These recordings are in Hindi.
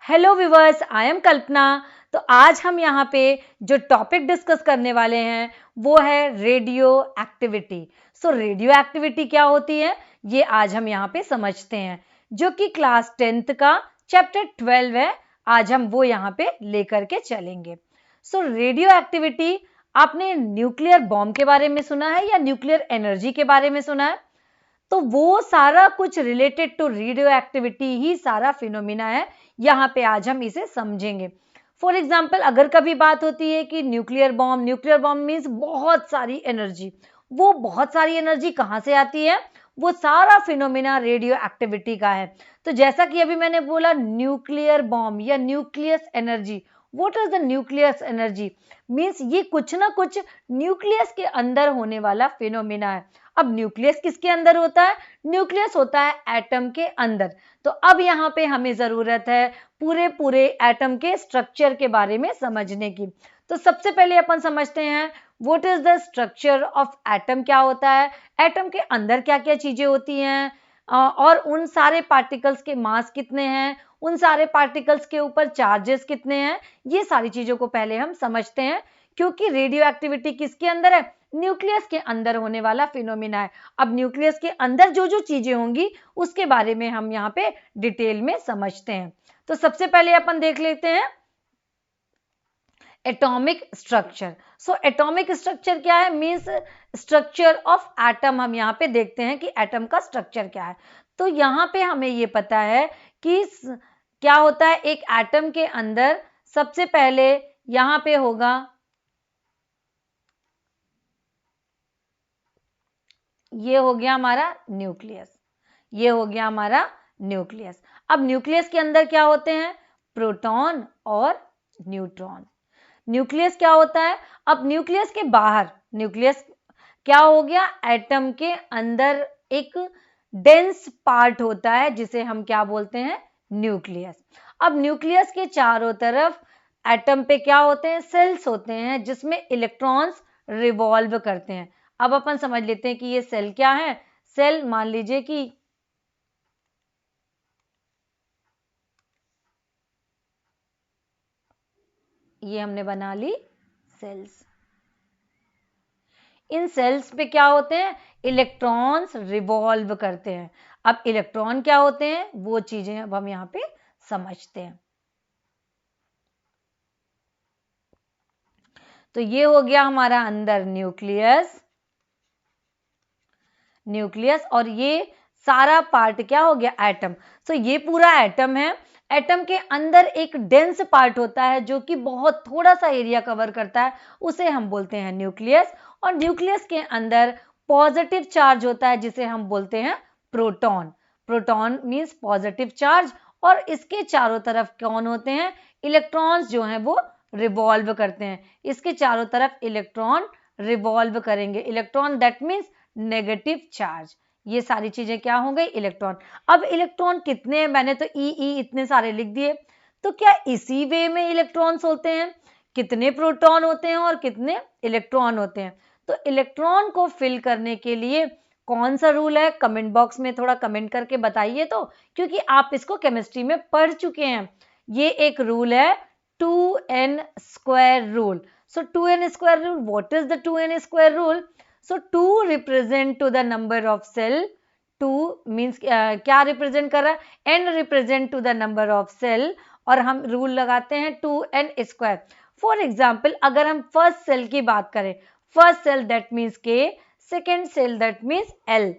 हेलो व्यूअर्स, आई एम कल्पना। तो आज हम यहाँ पे जो टॉपिक डिस्कस करने वाले हैं वो है रेडियो एक्टिविटी। सो रेडियो एक्टिविटी क्या होती है ये आज हम यहाँ पे समझते हैं, जो कि क्लास 10th का चैप्टर 12 है। आज हम वो यहाँ पे लेकर के चलेंगे। सो रेडियो एक्टिविटी, आपने न्यूक्लियर बॉम्ब के बारे में सुना है या न्यूक्लियर एनर्जी के बारे में सुना है? तो वो सारा कुछ रिलेटेड टू रेडियो एक्टिविटी ही सारा फिनोमिना है। यहाँ पे आज हम इसे समझेंगे। फॉर एग्जाम्पल, अगर कभी बात होती है कि न्यूक्लियर बॉम्ब मीन्स बहुत सारी एनर्जी। वो बहुत सारी एनर्जी कहाँ से आती है? वो सारा फिनोमिना रेडियो एक्टिविटी का है। तो जैसा कि अभी मैंने बोला, न्यूक्लियर बॉम्ब या nucleus energy. What is the nucleus energy? Means ये कुछ ना कुछ न्यूक्लियस के अंदर होने वाला फिनोमिना है। अब न्यूक्लियस किसके अंदर होता है? न्यूक्लियस होता है एटम के अंदर। तो अब यहाँ पे हमें जरूरत है पूरे एटम के स्ट्रक्चर के बारे में समझने की। तो सबसे पहले अपन समझते हैं what is the structure of atom. क्या होता है एटम के अंदर, क्या क्या चीजें होती हैं, और उन सारे पार्टिकल्स के मास कितने हैं, उन सारे पार्टिकल्स के ऊपर चार्जेस कितने हैं। ये सारी चीजों को पहले हम समझते हैं, क्योंकि रेडियो एक्टिविटी किसके अंदर है? न्यूक्लियस के अंदर होने वाला फिनोमिना है। अब न्यूक्लियस के अंदर जो जो चीजें होंगी उसके बारे में हम यहाँ पे डिटेल में समझते हैं। तो सबसे पहले अपन देख लेते हैं atomic structure. So atomic structure क्या है? Means structure of atom. हम यहाँ पे देखते हैं कि एटम का स्ट्रक्चर क्या है। तो यहाँ पे हमें ये पता है कि क्या होता है एक एटम के अंदर। सबसे पहले यहाँ पे होगा, ये हो गया हमारा न्यूक्लियस। ये हो गया हमारा न्यूक्लियस। अब न्यूक्लियस के अंदर क्या होते हैं? प्रोटॉन और न्यूट्रॉन। न्यूक्लियस क्या होता है? अब न्यूक्लियस के बाहर, न्यूक्लियस क्या हो गया? एटम के अंदर एक डेंस पार्ट होता है जिसे हम क्या बोलते हैं? न्यूक्लियस। अब न्यूक्लियस के चारों तरफ एटम पे क्या होते हैं? सेल्स होते हैं जिसमें इलेक्ट्रॉन्स रिवॉल्व करते हैं। अब अपन समझ लेते हैं कि ये सेल क्या है। सेल, मान लीजिए कि ये हमने बना ली सेल्स। इन सेल्स पे क्या होते हैं? इलेक्ट्रॉन्स रिवॉल्व करते हैं। अब इलेक्ट्रॉन क्या होते हैं वो चीजें अब हम यहाँ पे समझते हैं। तो ये हो गया हमारा अंदर न्यूक्लियस। न्यूक्लियस और ये सारा पार्ट क्या हो गया? एटम। तो ये पूरा एटम है। एटम के अंदर एक डेंस पार्ट होता है जो कि बहुत थोड़ा सा एरिया कवर करता है, उसे हम बोलते हैं न्यूक्लियस। और न्यूक्लियस के अंदर पॉजिटिव चार्ज होता है जिसे हम बोलते हैं proton. Proton means positive charge. और इसके चारों तरफ कौन होते हैं? इलेक्ट्रॉन्स जो हैं वो रिवॉल्व करते हैं। इसके चारों तरफ इलेक्ट्रॉन रिवॉल्व करेंगे। Electron that means negative charge. ये सारी चीजें क्या हो गई? इलेक्ट्रॉन। अब इलेक्ट्रॉन कितने हैं? मैंने तो ई इतने सारे लिख दिए। तो क्या इसी वे में इलेक्ट्रॉन्स होते हैं? कितने प्रोटॉन होते हैं और कितने इलेक्ट्रॉन होते हैं? तो इलेक्ट्रॉन को फिल करने के लिए कौन सा रूल है? कमेंट बॉक्स में थोड़ा कमेंट करके बताइए, तो क्योंकि आप इसको केमिस्ट्री में पढ़ चुके हैं। ये एक रूल है 2n square rule. So 2n square rule, what is the 2n square rule? So 2 represent to the number of cell. 2 means क्या represent कर रहा है? n represent to the number of cell। और हम रूल लगाते हैं 2n स्क्वायर। फॉर एग्जाम्पल, अगर हम फर्स्ट सेल की बात करें, first shell that means k, second shell that means l।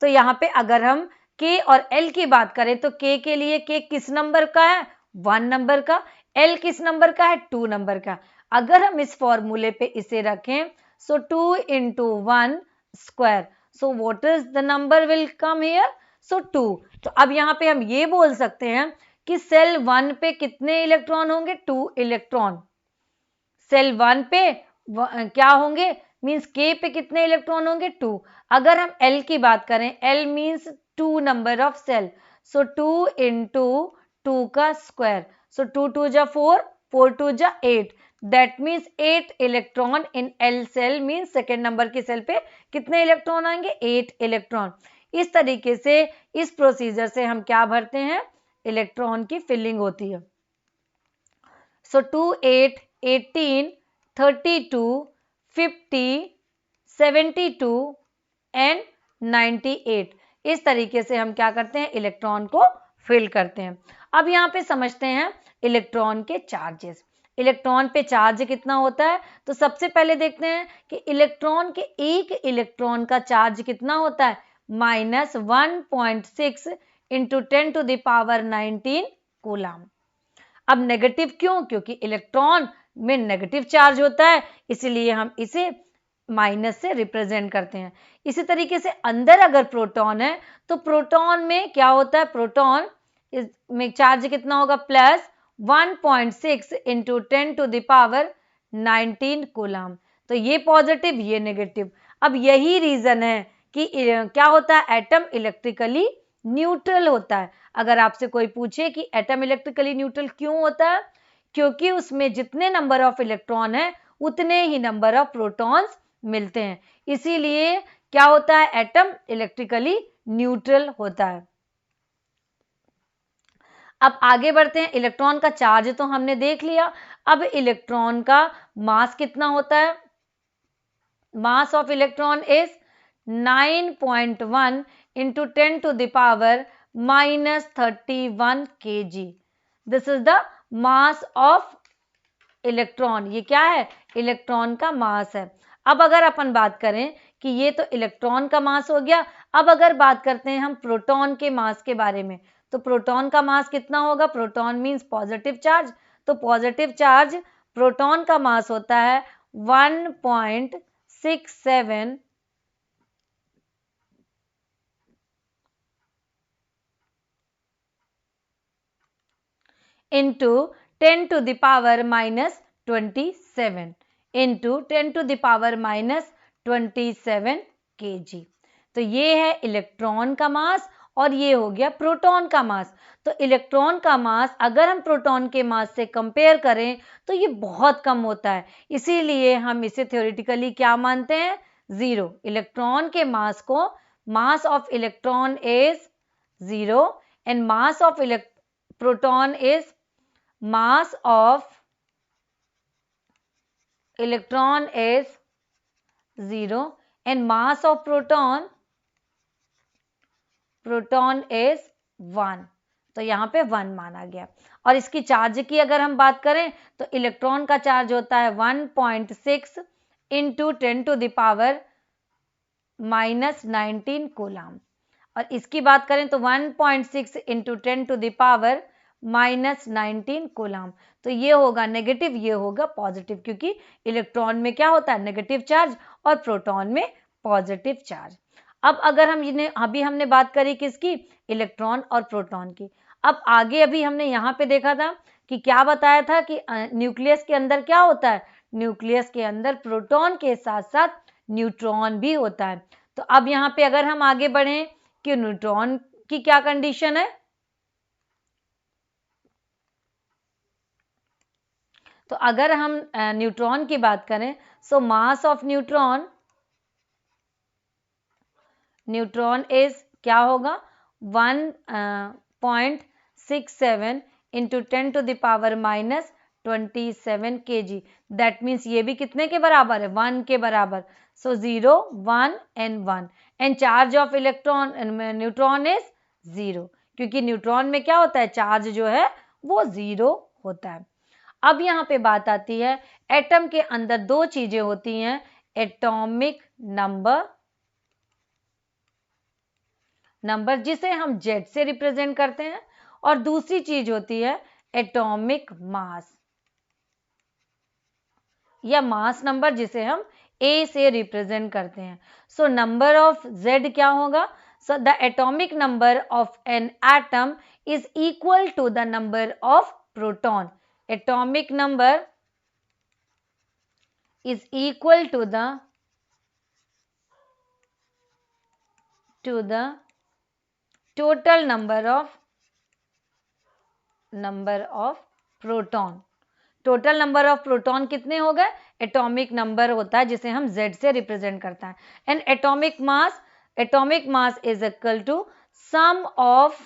तो यहाँ पे अगर हम k और l की बात करें तो k के लिए k किस नंबर का है? 1 नंबर का। l किस नंबर का है? 2 नंबर का। अगर हम इस फॉर्मूले पे इसे रखें, so 2 into 1 square, so what is the number will come here? so 2। तो अब यहाँ पे हम ये बोल सकते हैं कि सेल 1 पे कितने इलेक्ट्रॉन होंगे? 2 इलेक्ट्रॉन। सेल 1 पे क्या होंगे? मींस के पे कितने इलेक्ट्रॉन होंगे? 2। अगर हम एल की बात करें, L means 2 number of shell, so 2 into 2 का स्क्वायर, सो 2 2 जा 4, 4 2 जा 8, that means 8 electron in L shell. Means second number की सेल पे कितने इलेक्ट्रॉन आएंगे? 8 इलेक्ट्रॉन। इस तरीके से, इस प्रोसीजर से हम क्या भरते हैं? इलेक्ट्रॉन की फिलिंग होती है। सो 2 8 18 32 50 72 एंड 98। इस तरीके से हम क्या करते हैं, इलेक्ट्रॉन को फिल करते हैं। अब यहाँ पे समझते हैं इलेक्ट्रॉन के चार्जेस। इलेक्ट्रॉन पे चार्ज कितना होता है, तो सबसे पहले देखते हैं कि इलेक्ट्रॉन के एक इलेक्ट्रॉन का चार्ज कितना होता है, -1.6 इंटू 10⁻19 कूलम। अब नेगेटिव क्यों, क्योंकि इलेक्ट्रॉन में नेगेटिव चार्ज होता है, इसलिए हम इसे माइनस से रिप्रेजेंट करते हैं। इसी तरीके से अंदर अगर प्रोटॉन है तो प्रोटॉन में क्या होता है, प्रोटॉन में चार्ज कितना होगा, +1.6 इंटू 10⁻19 कूलम। तो ये पॉजिटिव, ये नेगेटिव। अब यही रीजन है कि क्या होता है, एटम इलेक्ट्रिकली न्यूट्रल होता है। अगर आपसे कोई पूछे कि एटम इलेक्ट्रिकली न्यूट्रल क्यों होता है, क्योंकि उसमें जितने नंबर ऑफ इलेक्ट्रॉन है उतने ही नंबर ऑफ प्रोटॉन्स मिलते हैं, इसीलिए क्या होता है, एटम इलेक्ट्रिकली न्यूट्रल होता है। अब आगे बढ़ते हैं, इलेक्ट्रॉन का चार्ज तो हमने देख लिया। अब इलेक्ट्रॉन का मास कितना होता है, mass of electron is 9.1 into 10⁻31 kg। This is the mass of electron. ये क्या है, इलेक्ट्रॉन का मास है। अब अगर अपन बात करें कि ये तो इलेक्ट्रॉन का मास हो गया, अब अगर बात करते हैं हम प्रोटॉन के मास के बारे में, तो प्रोटॉन का मास कितना होगा, प्रोटॉन मींस पॉजिटिव चार्ज, तो पॉजिटिव चार्ज प्रोटॉन का मास होता है 1.67 into 10⁻⁻27 into 10⁻⁻27 kg। तो ये है इलेक्ट्रॉन का मास और ये हो गया प्रोटॉन का मास। तो इलेक्ट्रॉन का मास अगर हम प्रोटॉन के मास से कंपेयर करें तो ये बहुत कम होता है, इसीलिए हम इसे थ्योरेटिकली क्या मानते हैं, जीरो। इलेक्ट्रॉन के मास को, mass of electron is zero and mass of proton is mass of electron is 0 and mass of proton is 1। तो यहाँ पे 1 माना गया। और इसकी चार्ज की अगर हम बात करें तो इलेक्ट्रॉन का चार्ज होता है 1.6 इंटू 10⁻⁻19 कूलम। और इसकी बात करें तो 1.6 इंटू 10⁻⁻19 कूलम। तो ये होगा नेगेटिव, ये होगा पॉजिटिव, क्योंकि इलेक्ट्रॉन में क्या होता है, नेगेटिव चार्ज, और प्रोटॉन में पॉजिटिव चार्ज। अब अगर हम अभी हमने बात करी किसकी, इलेक्ट्रॉन और प्रोटॉन की। अब आगे अभी हमने यहाँ पे देखा था कि क्या बताया था कि न्यूक्लियस के अंदर क्या होता है, न्यूक्लियस के अंदर प्रोटॉन के साथ साथ न्यूट्रॉन भी होता है। तो अब यहाँ पे अगर हम आगे बढ़ें कि न्यूट्रॉन की क्या कंडीशन है, तो अगर हम न्यूट्रॉन की बात करें, सो मास ऑफ न्यूट्रॉन इज क्या होगा, 1.67 इंटू 10⁻⁻27 kg। दैट मीन्स ये भी कितने के बराबर है, 1 के बराबर। सो 0 1 and 1 and charge of electron neutron is 0, क्योंकि न्यूट्रॉन में क्या होता है, चार्ज जो है वो 0 होता है। अब यहाँ पे बात आती है, एटम के अंदर दो चीजें होती हैं, एटॉमिक नंबर जिसे हम जेड से रिप्रेजेंट करते हैं, और दूसरी चीज होती है एटॉमिक मास या मास नंबर जिसे हम ए से रिप्रेजेंट करते हैं। सो नंबर ऑफ जेड क्या होगा, so the atomic number of an atom is equal to the number of proton. Atomic number is equal to the total number of proton। Total number of proton कितने हो गए, एटॉमिक नंबर होता है जिसे हम Z से रिप्रेजेंट करता है। And atomic mass is equal to sum of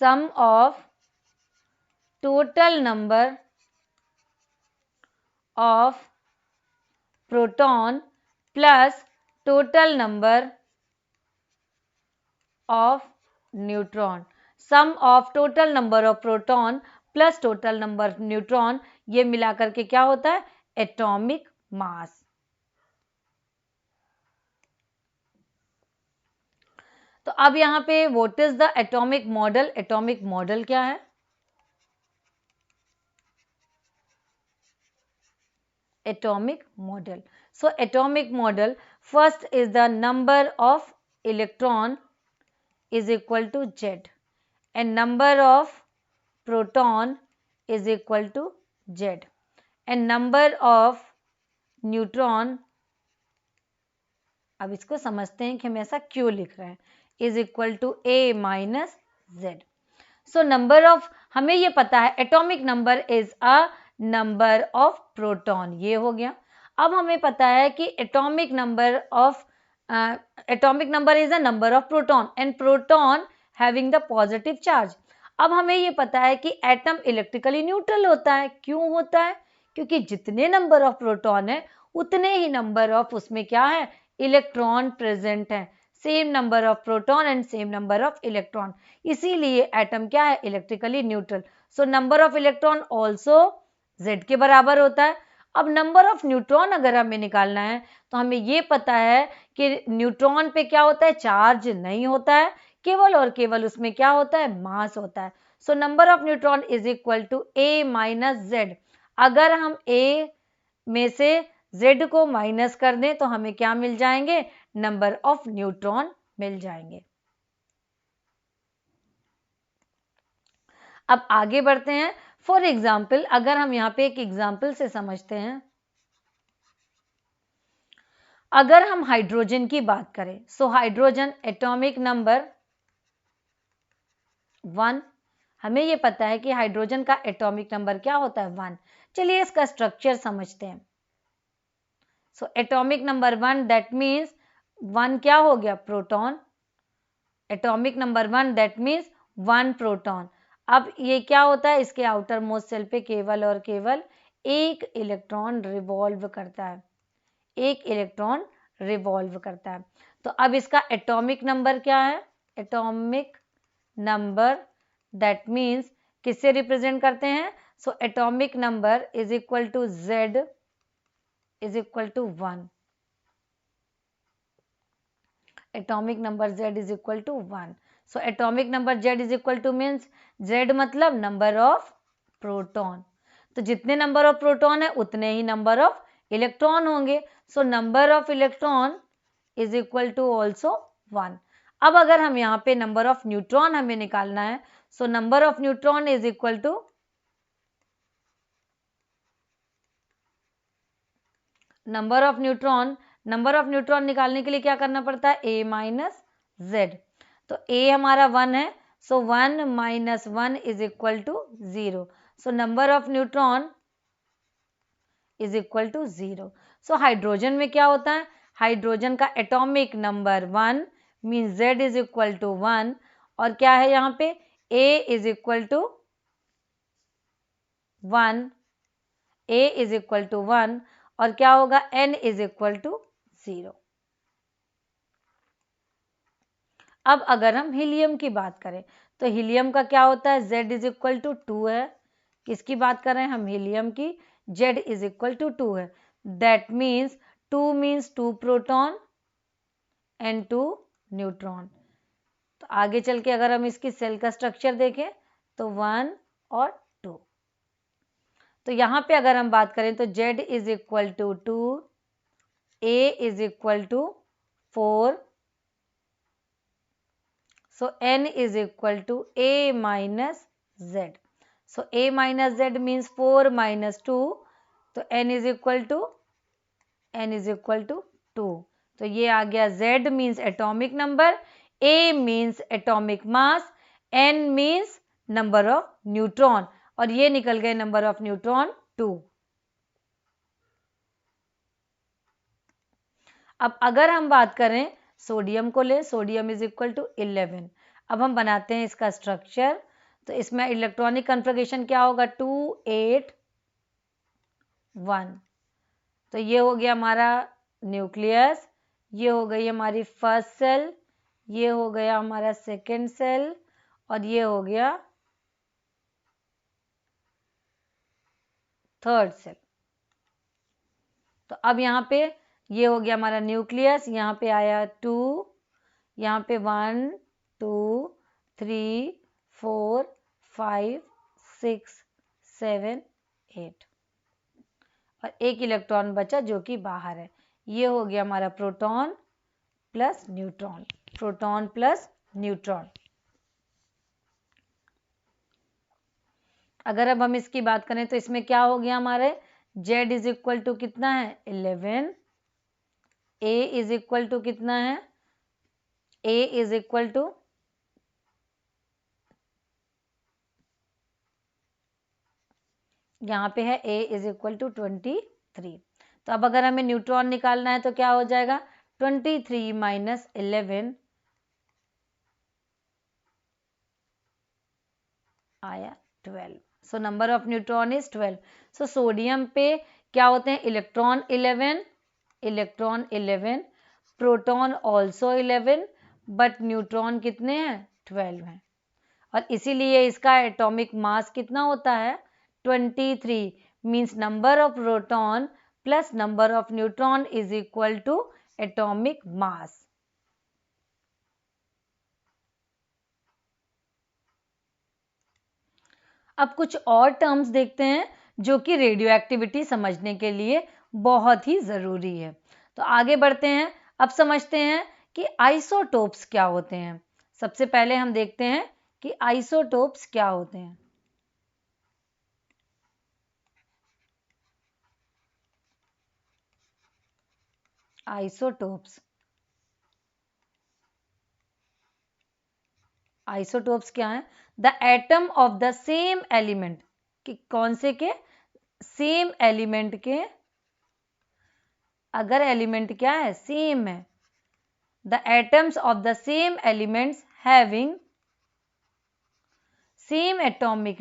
sum of total number of proton plus total number of neutron. Sum of total number of proton plus total number neutron, ये मिलाकर के क्या होता है? Atomic mass. तो अब यहां पे what is the atomic model? Atomic model क्या है? Atomic model. So atomic model, first is the number of electron is equal to Z and number of proton is equal to Z and number of neutron, अब इसको समझते हैं कि हम ऐसा क्यों लिख रहे हैं, is equal to A minus Z. So number of, हमें ये पता है atomic number is a number of proton, ये हो गया। अब हमें पता है कि atomic number is a number of proton and proton having the positive charge. अब हमें ये पता है कि एटम इलेक्ट्रिकली न्यूट्रल होता है। क्यों होता है? क्योंकि जितने नंबर ऑफ प्रोटॉन है उतने ही नंबर ऑफ उसमें क्या है? इलेक्ट्रॉन प्रेजेंट है। Same number of proton and same number of electron, इसीलिए एटम क्या है? Electrically neutral. So number of electron also Z के बराबर होता है। अब नंबर ऑफ न्यूट्रॉन अगर हमें निकालना है तो हमें ये पता है कि न्यूट्रॉन पे क्या होता है? चार्ज नहीं होता है, केवल और केवल उसमें क्या होता है? मास होता है। So number of neutron is equal to A minus Z. अगर हम ए में से Z को माइनस कर दें तो हमें क्या मिल जाएंगे? नंबर ऑफ न्यूट्रॉन मिल जाएंगे। अब आगे बढ़ते हैं। फॉर एग्जाम्पल, अगर हम यहाँ पे एक एग्जाम्पल से समझते हैं, अगर हम हाइड्रोजन की बात करें, सो हाइड्रोजन एटॉमिक नंबर 1, हमें ये पता है कि हाइड्रोजन का एटॉमिक नंबर क्या होता है? 1। चलिए इसका स्ट्रक्चर समझते हैं। So atomic number 1 that means 1 क्या हो गया? Proton. Atomic number 1 that means 1 proton. अब ये क्या होता है? इसके आउटर मोस्ट सेल पे केवल और केवल एक इलेक्ट्रॉन रिवॉल्व करता है, एक इलेक्ट्रॉन रिवॉल्व करता है। तो अब इसका एटॉमिक नंबर क्या है? एटॉमिक नंबर दैट मीन्स किससे रिप्रेजेंट करते हैं? So atomic number is equal to Z is equal to 1। Atomic number Z is equal to 1। So atomic number Z is equal to means Z मतलब नंबर ऑफ प्रोटॉन। तो जितने नंबर ऑफ प्रोटॉन है उतने ही नंबर ऑफ इलेक्ट्रॉन होंगे। So number of electron is equal to also 1। अब अगर हम यहाँ पे नंबर ऑफ न्यूट्रॉन हमें निकालना है, so number of neutron is equal to number of neutron निकालने के लिए क्या करना पड़ता है? A minus Z. तो A हमारा 1 है, so 1 minus 1 is equal to 0। So number of neutron is equal to 0। So hydrogen में क्या होता है? हाइड्रोजन का atomic number 1 mean Z is equal to 1 और क्या है यहाँ पे? A is equal to 1, A is equal to 1 और क्या होगा? N is equal to 0। अब अगर हम हीलियम की बात करें तो हीलियम का क्या होता है? Z इज इक्वल टू 2 है। किसकी बात कर रहे हैं हम? हीलियम की। Z इज इक्वल टू 2 है। That means 2 proton and 2 neutron. तो आगे चल के अगर हम इसकी सेल का स्ट्रक्चर देखें तो 1 और 2। तो यहाँ पे अगर हम बात करें तो Z is equal to 2, A is equal to 4, so N is equal to A minus Z. So A minus Z means 4 minus 2, तो N is equal to 2। तो ये आ गया Z means atomic number, A means atomic mass, N means number of neutron और ये निकल गए number of neutron 2। अब अगर हम बात करें सोडियम को ले, सोडियम इज इक्वल टू 11। अब हम बनाते हैं इसका स्ट्रक्चर। तो इसमें इलेक्ट्रॉनिक कन्फिगरेशन क्या होगा, 2 8 1। तो ये हो गया हमारा न्यूक्लियस, ये हो गई हमारी फर्स्ट सेल, ये हो गया हमारा सेकेंड सेल, और ये हो गया थर्ड सेल। तो अब यहाँ पे ये हो गया हमारा न्यूक्लियस, यहाँ पे आया 2, यहाँ पे 1 2 3 4 5 6 7 8, और एक इलेक्ट्रॉन बचा जो कि बाहर है। ये हो गया हमारा proton plus neutron, proton plus neutron. अगर अब हम इसकी बात करें तो इसमें क्या हो गया हमारे, Z इज इक्वल टू कितना है 11, A इज इक्वल टू कितना है, A इज इक्वल टू यहाँ पे है A इज इक्वल टू 23। तो अब अगर हमें न्यूट्रॉन निकालना है तो क्या हो जाएगा, 23 माइनस 11 आया 12। सो number of neutron is 12। So sodium पे क्या होते हैं, electron 11, electron 11, proton also 11, but neutron कितने हैं, 12 हैं। और इसीलिए इसका एटॉमिक मास कितना होता है, 23, means number of proton plus number of neutron is equal to atomic mass. अब कुछ और टर्म्स देखते हैं जो कि रेडियो एक्टिविटी समझने के लिए बहुत ही ज़रूरी है। तो आगे बढ़ते हैं, अब समझते हैं कि आइसोटोप्स क्या होते हैं। सबसे पहले हम देखते हैं कि आइसोटोप्स क्या होते हैं। आइसोटोप्स, आइसोटोप्स क्या है, the atom of the same element, कि कौन से के, सेम एलिमेंट के, अगर एलिमेंट क्या है, सेम है, the atoms of the same elements having same atomic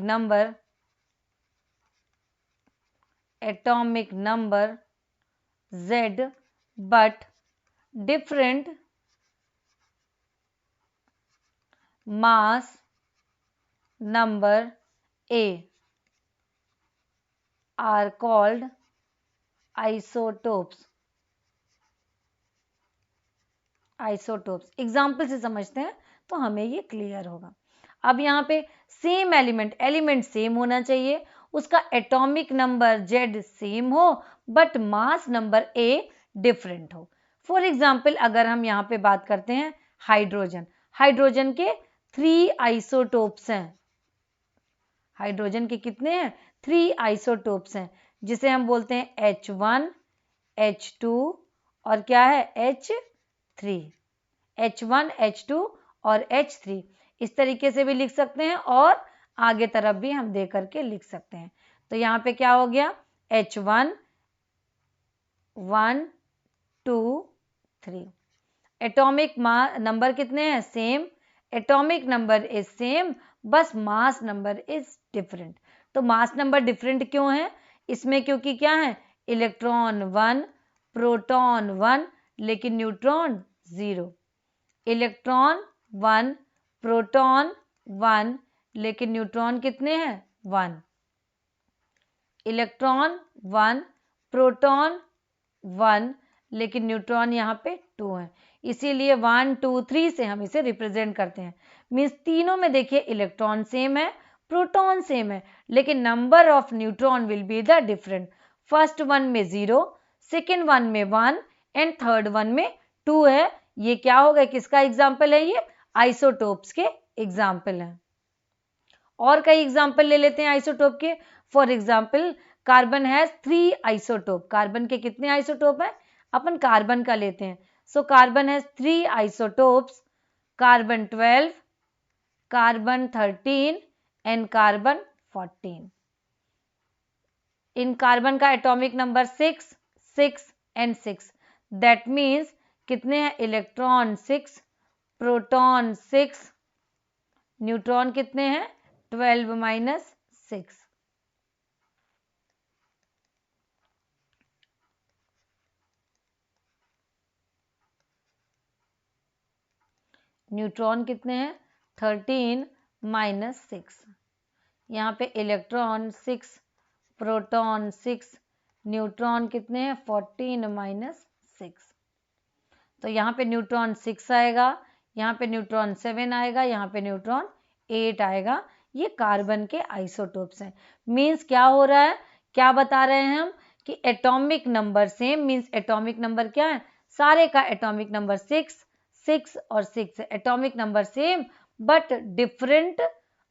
number Z but different mass number A are called isotopes। Isotopes example से समझते हैं तो हमें ये क्लियर होगा। अब यहाँ पे सेम एलिमेंट सेम होना चाहिए, उसका एटॉमिक नंबर Z सेम हो but mass number A different हो। फॉर एग्जाम्पल अगर हम यहाँ पे बात करते हैं हाइड्रोजन, हाइड्रोजन के 3 आइसोटोप्स हैं, हाइड्रोजन के कितने हैं, 3 आइसोटोप्स हैं, जिसे हम बोलते हैं H1 H2 और क्या है H3, H1 H2 और H3। इस तरीके से भी लिख सकते हैं और आगे तरफ भी हम दे करके लिख सकते हैं। तो यहाँ पे क्या हो गया, H1 1 2 3, एटॉमिक नंबर कितने हैं, same, atomic number is same, बस मास नंबर इज डिफरेंट। तो मास नंबर डिफरेंट क्यों है इसमें, क्योंकि क्या है, इलेक्ट्रॉन 1 प्रोटॉन 1 लेकिन न्यूट्रॉन 0, इलेक्ट्रॉन 1 प्रोटॉन 1 लेकिन न्यूट्रॉन कितने हैं 1, इलेक्ट्रॉन 1 प्रोटॉन 1 लेकिन न्यूट्रॉन यहाँ पे 2 है, इसीलिए 1 2 3 से हम इसे रिप्रेजेंट करते हैं। मीन्स तीनों में देखिए इलेक्ट्रॉन सेम है, प्रोटॉन सेम है, लेकिन number of neutron will be the different. First one में 0, सेकेंड वन में 1 एंड थर्ड वन में 2 है। ये क्या हो गया, किसका एग्जाम्पल है, ये आइसोटोप्स के एग्जाम्पल हैं। और कई एग्जाम्पल ले लेते हैं आइसोटोप के। For example carbon has 3 isotope, carbon के कितने आइसोटोप हैं, अपन कार्बन का लेते हैं। So carbon has 3 isotopes, carbon 12, carbon 13 and carbon 14। इन कार्बन का atomic number 6 6 and 6, that means कितने हैं, इलेक्ट्रॉन 6 प्रोटॉन 6 न्यूट्रॉन कितने हैं 12 माइनस 6। न्यूट्रॉन कितने हैं? 13 माइनस 6। यहाँ पे इलेक्ट्रॉन 6, प्रोटॉन 6, न्यूट्रॉन कितने हैं? 14 माइनस 6। तो यहाँ पे न्यूट्रॉन 6 आएगा, यहाँ पे न्यूट्रॉन 7 आएगा, यहाँ पे न्यूट्रॉन 8 आएगा। ये कार्बन के आइसोटोप्स हैं। मीन्स क्या हो रहा है, क्या बता रहे हैं हम कि atomic number same. Means atomic number क्या है? सारे का एटॉमिक नंबर 6, 6 और 6 है। Atomic number same but different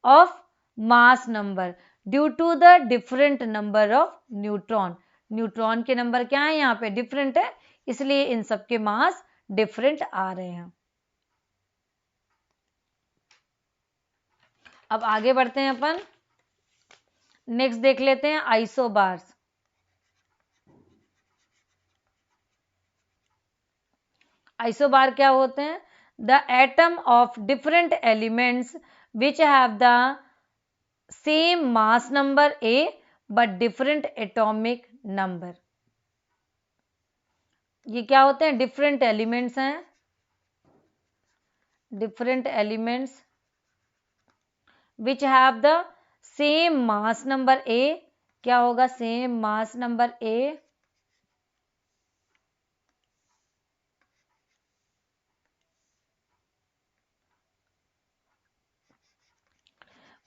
of mass number due to the different number of neutron. Neutron के नंबर क्या है? यहाँ पे डिफरेंट है, इसलिए इन सबके मास डिफरेंट आ रहे हैं। अब आगे बढ़ते हैं अपन, नेक्स्ट देख लेते हैं आइसोबार्स। आइसोबार क्या होते हैं? The atom of different elements which have the same mass number A but different atomic number. ये क्या होते हैं? डिफरेंट एलिमेंट्स हैं, different elements which have the same mass number A. क्या होगा? Same mass number A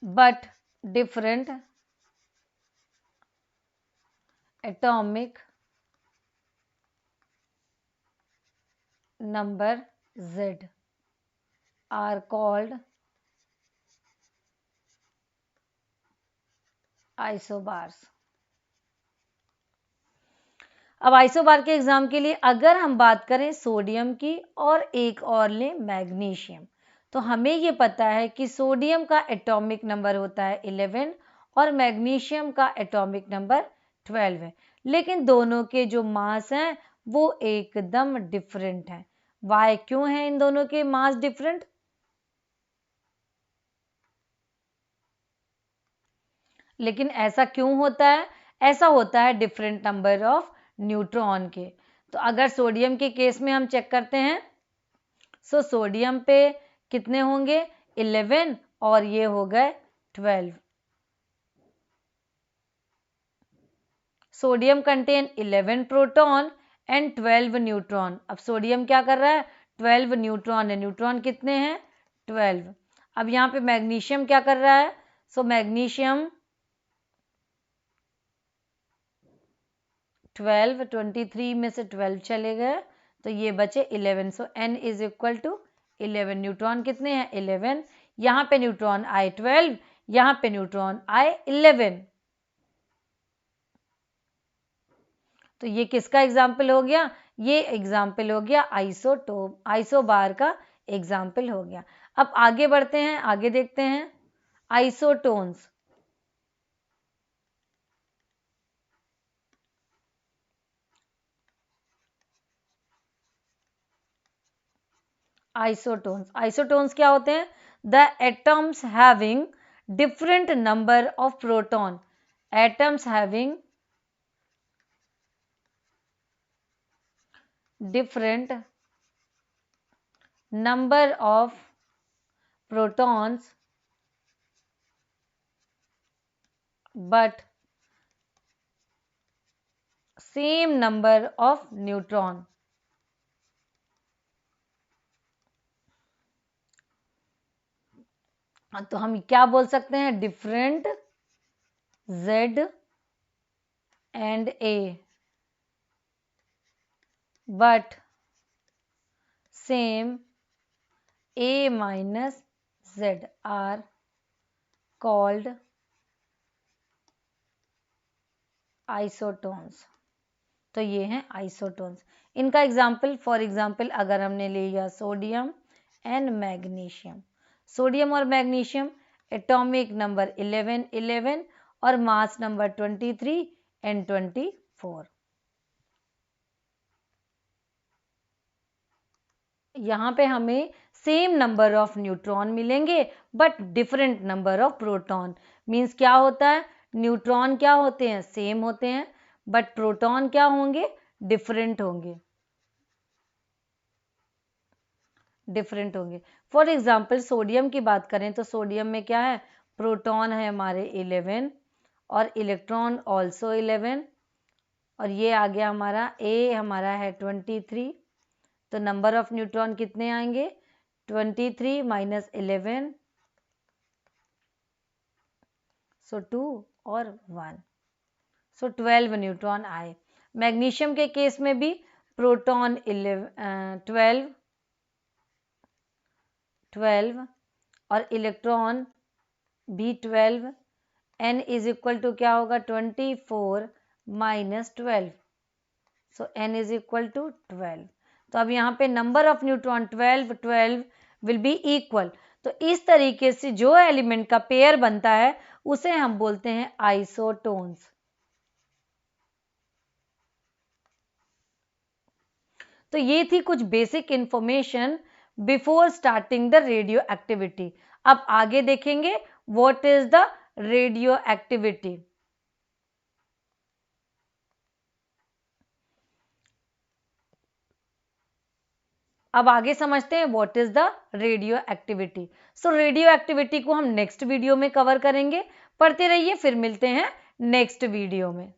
but different atomic number Z are called isobars। अब आइसोबार के एग्जाम के लिए अगर हम बात करें सोडियम की और एक और लें मैग्नीशियम, तो हमें ये पता है कि सोडियम का एटॉमिक नंबर होता है 11 और मैग्नीशियम का एटॉमिक नंबर 12 है। लेकिन दोनों के जो मास हैं वो एकदम डिफरेंट हैं। वाई? क्यों है इन दोनों के मास डिफरेंट? लेकिन ऐसा क्यों होता है? ऐसा होता है डिफरेंट नंबर ऑफ न्यूट्रॉन के। तो अगर सोडियम के केस में हम चेक करते हैं, सो सोडियम पे कितने होंगे? 11 और ये हो गए 12। Sodium contain 11 proton and 12 neutron. अब सोडियम क्या कर रहा है? 12 न्यूट्रॉन है। न्यूट्रॉन कितने हैं? 12। अब यहाँ पे मैग्नीशियम क्या कर रहा है? सो मैग्नीशियम 12, 23 में से 12 चले गए तो ये बचे 11। So n is equal to 11। Neutron कितने हैं? 11। यहाँ पे न्यूट्रॉन आए 12, यहाँ पे न्यूट्रॉन आए 11। तो ये किसका एग्जाम्पल हो गया? ये एग्जाम्पल हो गया आइसोटोप, आइसोबार का एग्जाम्पल हो गया। अब आगे बढ़ते हैं, आगे देखते हैं आइसोटोन्स। आइसोटोन्स, आइसोटोन्स क्या होते हैं? The atoms having different number of proton. Atoms having different number of protons but same number of neutron। तो हम क्या बोल सकते हैं? Different Z and A but same A minus Z are called isotones. तो ये हैं आइसोटोन्स। इनका एग्जाम्पल, फॉर एग्जाम्पल अगर हमने लिया सोडियम एंड मैग्नीशियम, सोडियम और मैग्नीशियम एटॉमिक नंबर 11 11 और मास नंबर 23 एंड 24। यहाँ पे हमें सेम नंबर ऑफ न्यूट्रॉन मिलेंगे but different number of proton. Means क्या होता है, न्यूट्रॉन क्या होते हैं, सेम होते हैं, बट प्रोटॉन क्या होंगे, डिफरेंट होंगे, डिफरेंट होंगे। फॉर एग्जाम्पल सोडियम की बात करें तो सोडियम में क्या है, प्रोटॉन है हमारे 11 और इलेक्ट्रॉन ऑल्सो 11, और ये आ गया हमारा ए हमारा है 23। तो नंबर ऑफ न्यूट्रॉन कितने आएंगे, 23 माइनस 11, सो 2 और 1, सो 12 न्यूट्रॉन आए। मैग्नीशियम के केस में भी प्रोटॉन 12 और इलेक्ट्रॉन भी 12, n इज इक्वल टू क्या होगा, 24 minus 12, so n is equal to 12। तो अब यहाँ पे number of neutron 12 will be equal. तो इस तरीके से जो एलिमेंट का पेयर बनता है उसे हम बोलते हैं आइसोटोन्स। तो ये थी कुछ basic information before starting the radio activity. अब आगे देखेंगे what is the radio activity. अब आगे समझते हैं what is the radio activity. So radio activity को हम नेक्स्ट वीडियो में कवर करेंगे। पढ़ते रहिए, फिर मिलते हैं नेक्स्ट वीडियो में।